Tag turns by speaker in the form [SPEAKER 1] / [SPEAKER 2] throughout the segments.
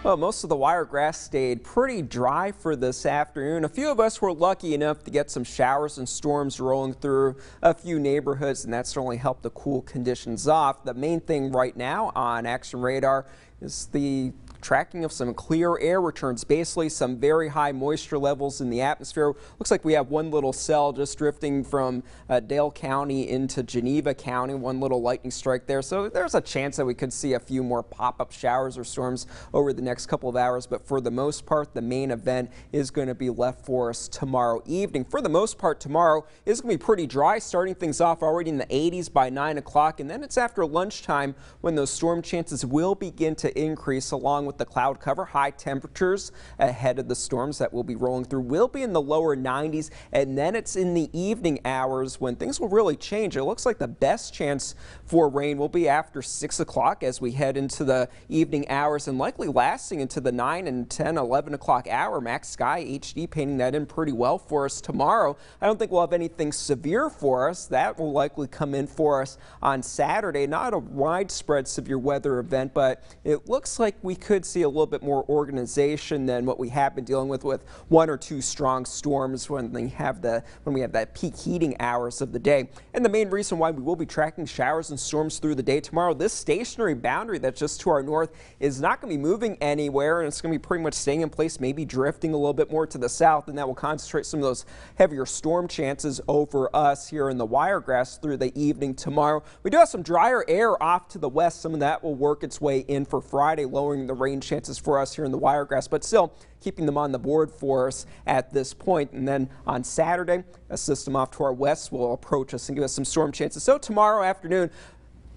[SPEAKER 1] Well, most of the wiregrass stayed pretty dry for this afternoon. A few of us were lucky enough to get some showers and storms rolling through a few neighborhoods, and that certainly helped the cool conditions off. The main thing right now on Action Radar is the tracking of some clear air returns, basically some very high moisture levels in the atmosphere. Looks like we have one little cell just drifting from Dale County into Geneva County, one little lightning strike there. So there's a chance that we could see a few more pop-up showers or storms over the next couple of hours. But for the most part, the main event is going to be left for us tomorrow evening. For the most part, tomorrow is going to be pretty dry, starting things off already in the 80s by 9 o'clock. And then it's after lunchtime when those storm chances will begin to increase, along with the cloud cover. High temperatures ahead of the storms that will be rolling through will be in the lower 90s, and then it's in the evening hours when things will really change. It looks like the best chance for rain will be after 6 o'clock as we head into the evening hours, and likely lasting into the 9 and 10, 11 o'clock hour. Max Sky HD painting that in pretty well for us tomorrow. I don't think we'll have anything severe for us. That will likely come in for us on Saturday. Not a widespread severe weather event, but it looks like we could see a little bit more organization than what we have been dealing with one or two strong storms when we have that peak heating hours of the day. And the main reason why we will be tracking showers and storms through the day tomorrow, this stationary boundary that's just to our north is not going to be moving anywhere, and it's going to be pretty much staying in place, maybe drifting a little bit more to the south, and that will concentrate some of those heavier storm chances over us here in the wiregrass through the evening tomorrow. We do have some drier air off to the west. Some of that will work its way in for Friday, lowering the rain chances for us here in the wiregrass, but still keeping them on the board for us at this point. And then on Saturday, a system off to our west will approach us and give us some storm chances. So tomorrow afternoon,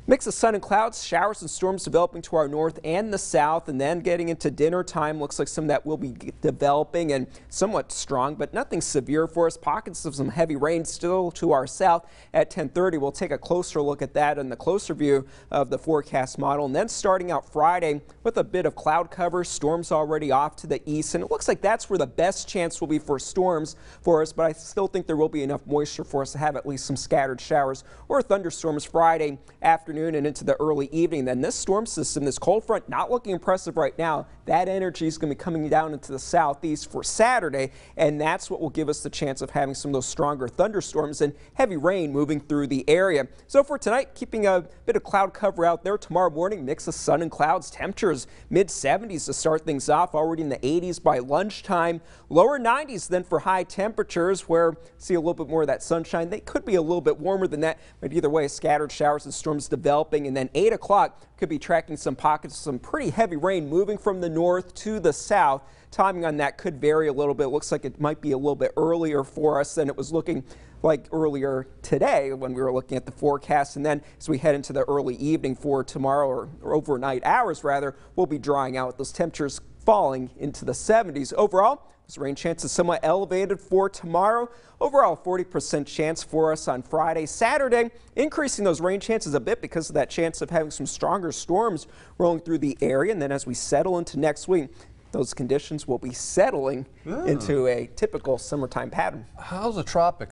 [SPEAKER 1] mix of sun and clouds, showers and storms developing to our north and the south, and then getting into dinner time, looks like some of that will be developing and somewhat strong, but nothing severe for us. Pockets of some heavy rain still to our south at 10:30. We'll take a closer look at that in the closer view of the forecast model. And then starting out Friday with a bit of cloud cover, storms already off to the east, and it looks like that's where the best chance will be for storms for us, but I still think there will be enough moisture for us to have at least some scattered showers or thunderstorms Friday afternoon and into the early evening. Then this storm system, this cold front, not looking impressive right now. That energy is going to be coming down into the southeast for Saturday, and that's what will give us the chance of having some of those stronger thunderstorms and heavy rain moving through the area. So for tonight, keeping a bit of cloud cover out there. Tomorrow morning, mix of sun and clouds, temperatures mid-70s to start things off, already in the 80s by lunchtime, lower 90s then for high temperatures, where see a little bit more of that sunshine. They could be a little bit warmer than that, but either way, scattered showers and storms developing. And then 8 o'clock could be tracking some pockets of some pretty heavy rain moving from the north to the south. Timing on that could vary a little bit. Looks like it might be a little bit earlier for us than it was looking like earlier today when we were looking at the forecast. And then as we head into the early evening for tomorrow, or overnight hours rather, we'll be drying out, those temperatures falling into the 70s. Overall, this rain chance is somewhat elevated for tomorrow. Overall, 40% chance for us on Friday. Saturday, increasing those rain chances a bit because of that chance of having some stronger storms rolling through the area. And then as we settle into next week, those conditions will be settling into a typical summertime pattern.
[SPEAKER 2] How's the tropics?